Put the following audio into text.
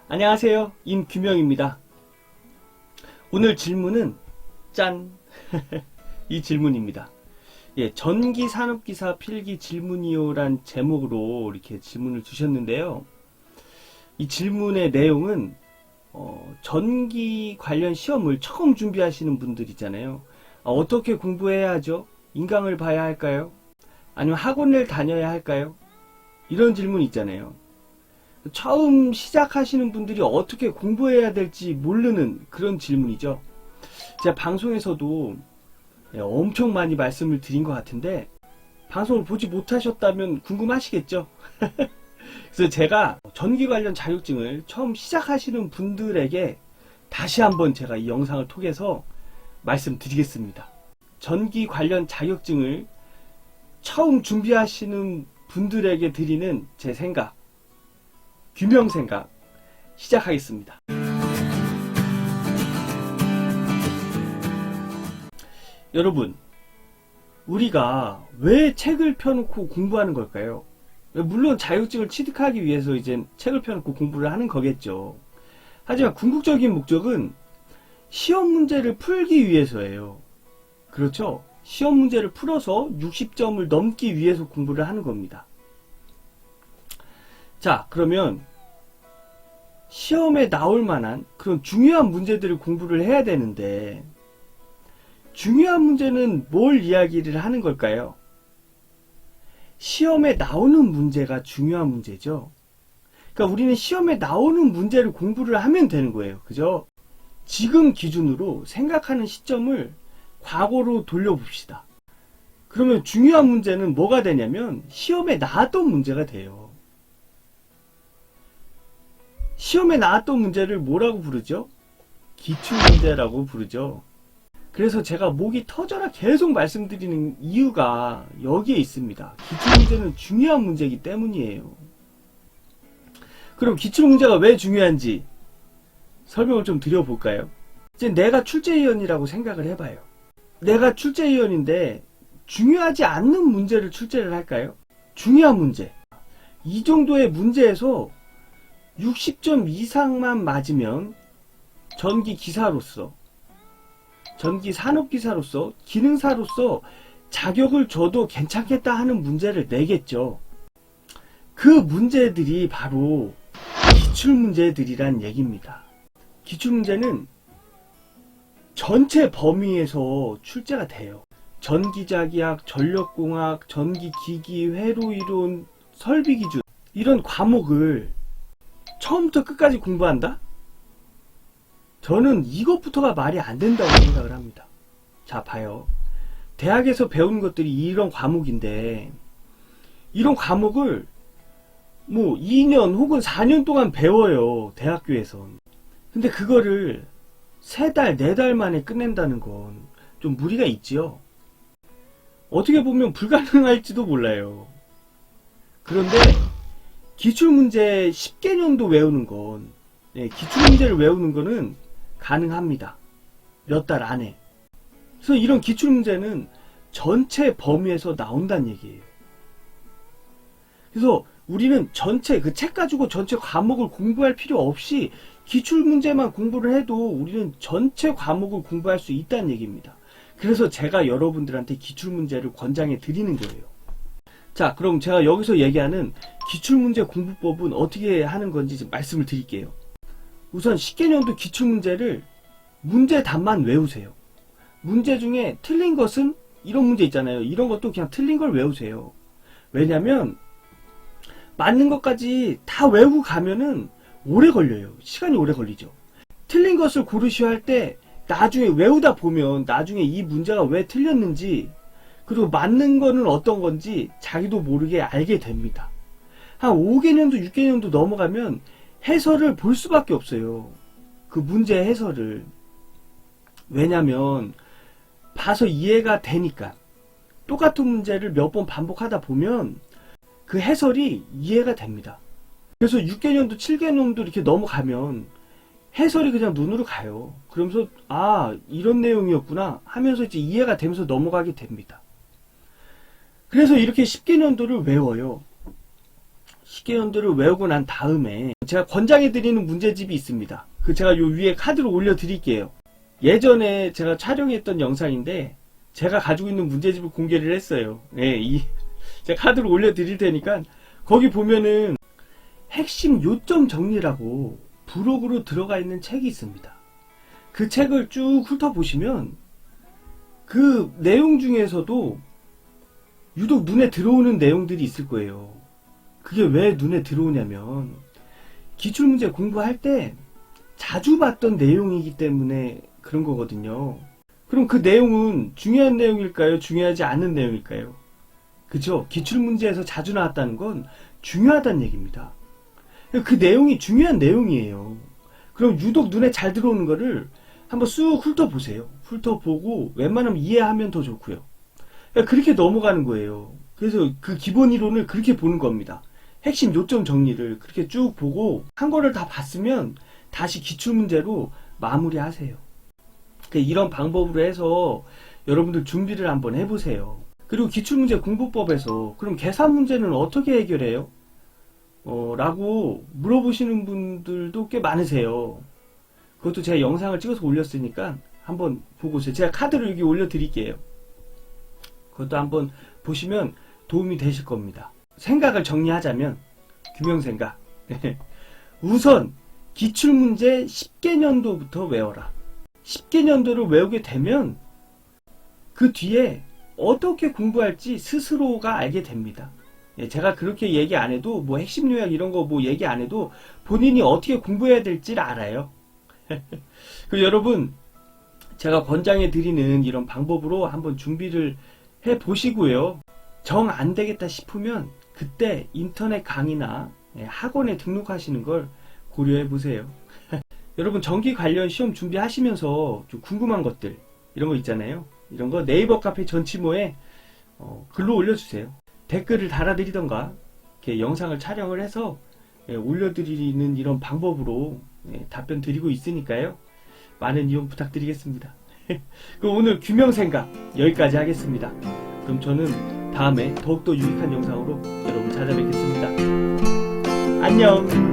안녕하세요. 임규명입니다. 오늘 질문은 짠! 이 질문입니다. 전기 산업기사 필기 질문이요란 제목으로 이렇게 질문을 주셨는데요. 이 질문의 내용은 전기 관련 시험을 처음 준비하시는 분들 있잖아요. 어떻게 공부해야 하죠? 인강을 봐야 할까요? 아니면 학원을 다녀야 할까요? 이런 질문 있잖아요. 처음 시작하시는 분들이 어떻게 공부해야 될지 모르는 그런 질문이죠. 제가 방송에서도 엄청 많이 말씀을 드린 것 같은데 방송을 보지 못하셨다면 궁금하시겠죠? 그래서 제가 전기 관련 자격증을 처음 시작하시는 분들에게 다시 한번 제가 이 영상을 통해서 말씀드리겠습니다. 전기 관련 자격증을 처음 준비하시는 분들에게 드리는 제 생각, 규명 생각 시작하겠습니다. 여러분, 우리가 왜 책을 펴놓고 공부하는 걸까요? 물론 자격증을 취득하기 위해서 이제 책을 펴놓고 공부를 하는 거겠죠. 하지만 궁극적인 목적은 시험 문제를 풀기 위해서예요. 그렇죠? 시험 문제를 풀어서 60점을 넘기 위해서 공부를 하는 겁니다. 자, 그러면 시험에 나올 만한 그런 중요한 문제들을 공부를 해야 되는데 중요한 문제는 뭘 이야기를 하는 걸까요? 시험에 나오는 문제가 중요한 문제죠. 그러니까 우리는 시험에 나오는 문제를 공부를 하면 되는 거예요. 그죠? 지금 기준으로 생각하는 시점을 과거로 돌려봅시다. 그러면 중요한 문제는 뭐가 되냐면 시험에 나왔던 문제가 돼요. 시험에 나왔던 문제를 뭐라고 부르죠? 기출문제라고 부르죠. 그래서 제가 목이 터져라 계속 말씀드리는 이유가 여기에 있습니다. 기출문제는 중요한 문제이기 때문이에요. 그럼 기출문제가 왜 중요한지 설명을 좀 드려볼까요? 이제 내가 출제위원이라고 생각을 해봐요. 내가 출제위원인데 중요하지 않는 문제를 출제를 할까요? 중요한 문제. 이 정도의 문제에서 60점 이상만 맞으면 전기 기사로서, 전기 산업기사로서, 기능사로서 자격을 줘도 괜찮겠다 하는 문제를 내겠죠. 그 문제들이 바로 기출문제들이란 얘기입니다. 기출문제는 전체 범위에서 출제가 돼요. 전기자기학, 전력공학, 전기기기, 회로이론, 설비기준 이런 과목을 처음부터 끝까지 공부한다? 저는 이것부터가 말이 안 된다고 생각을 합니다. 자, 봐요. 대학에서 배운 것들이 이런 과목인데 이런 과목을 뭐 2년 혹은 4년 동안 배워요. 대학교에서. 근데 그거를 3달, 4달 만에 끝낸다는 건 좀 무리가 있지요. 어떻게 보면 불가능할지도 몰라요. 그런데 기출문제 10개년도 외우는 건, 기출문제를 외우는 거는 가능합니다. 몇 달 안에. 그래서 이런 기출문제는 전체 범위에서 나온다는 얘기예요. 그래서 우리는 전체, 그 책 가지고 전체 과목을 공부할 필요 없이 기출문제만 공부를 해도 우리는 전체 과목을 공부할 수 있다는 얘기입니다. 그래서 제가 여러분들한테 기출문제를 권장해 드리는 거예요. 자, 그럼 제가 여기서 얘기하는 기출문제 공부법은 어떻게 하는 건지 좀 말씀을 드릴게요. 우선 10개년도 기출문제를 문제답만 외우세요. 문제 중에 틀린 것은 이런 문제 있잖아요. 이런 것도 그냥 틀린 걸 외우세요. 왜냐면 맞는 것까지 다 외우고 가면은 오래 걸려요. 시간이 오래 걸리죠. 틀린 것을 고르시오 할 때 나중에 외우다 보면 나중에 이 문제가 왜 틀렸는지 그리고 맞는 거는 어떤 건지 자기도 모르게 알게 됩니다. 한 5개년도 6개년도 넘어가면 해설을 볼 수밖에 없어요. 그 문제 해설을. 왜냐면 봐서 이해가 되니까. 똑같은 문제를 몇 번 반복하다 보면 그 해설이 이해가 됩니다. 그래서 6개년도 7개년도 이렇게 넘어가면 해설이 그냥 눈으로 가요. 그러면서 아, 이런 내용이었구나 하면서 이제 이해가 되면서 넘어가게 됩니다. 그래서 이렇게 10개년도를 외워요. 십계년도를 외우고 난 다음에 제가 권장해드리는 문제집이 있습니다. 그 제가 요 위에 카드로 올려드릴게요. 예전에 제가 촬영했던 영상인데 제가 가지고 있는 문제집을 공개를 했어요. 네, 제가 카드로 올려드릴 테니까 거기 보면은 핵심 요점 정리라고 부록으로 들어가 있는 책이 있습니다. 그 책을 쭉 훑어보시면 그 내용 중에서도 유독 눈에 들어오는 내용들이 있을 거예요. 그게 왜 눈에 들어오냐면 기출문제 공부할 때 자주 봤던 내용이기 때문에 그런 거거든요. 그럼 그 내용은 중요한 내용일까요? 중요하지 않은 내용일까요? 그쵸? 기출문제에서 자주 나왔다는 건 중요하다는 얘기입니다. 그 내용이 중요한 내용이에요. 그럼 유독 눈에 잘 들어오는 거를 한번 쑥 훑어보세요. 훑어보고 웬만하면 이해하면 더 좋고요. 그렇게 넘어가는 거예요. 그래서 그 기본 이론을 그렇게 보는 겁니다. 핵심 요점 정리를 그렇게 쭉 보고 한 거를 다 봤으면 다시 기출문제로 마무리하세요. 이런 방법으로 해서 여러분들 준비를 한번 해보세요. 그리고 기출문제 공부법에서 그럼 계산 문제는 어떻게 해결해요? 라고 물어보시는 분들도 꽤 많으세요. 그것도 제가 영상을 찍어서 올렸으니까 한번 보고 오세요. 제가 카드를 여기 올려드릴게요. 그것도 한번 보시면 도움이 되실 겁니다. 생각을 정리하자면 규명생각. 우선 기출문제 10개년도부터 외워라. 10개년도를 외우게 되면 그 뒤에 어떻게 공부할지 스스로가 알게 됩니다. 제가 그렇게 얘기 안 해도 뭐 핵심 요약 이런 거 뭐 얘기 안 해도 본인이 어떻게 공부해야 될지를 알아요. 그리고 여러분 제가 권장해 드리는 이런 방법으로 한번 준비를 해 보시고요. 정 안 되겠다 싶으면 그때 인터넷 강의나 학원에 등록하시는 걸 고려해 보세요. 여러분 전기 관련 시험 준비하시면서 좀 궁금한 것들 이런 거 있잖아요. 이런 거 네이버 카페 전치모에 글로 올려주세요. 댓글을 달아드리던가 이렇게 영상을 촬영을 해서 올려드리는 이런 방법으로 답변 드리고 있으니까요. 많은 이용 부탁드리겠습니다. 그럼 오늘 규명생각 여기까지 하겠습니다. 그럼 저는 다음에 더욱더 유익한 영상으로 여러분 찾아뵙겠습니다. 안녕.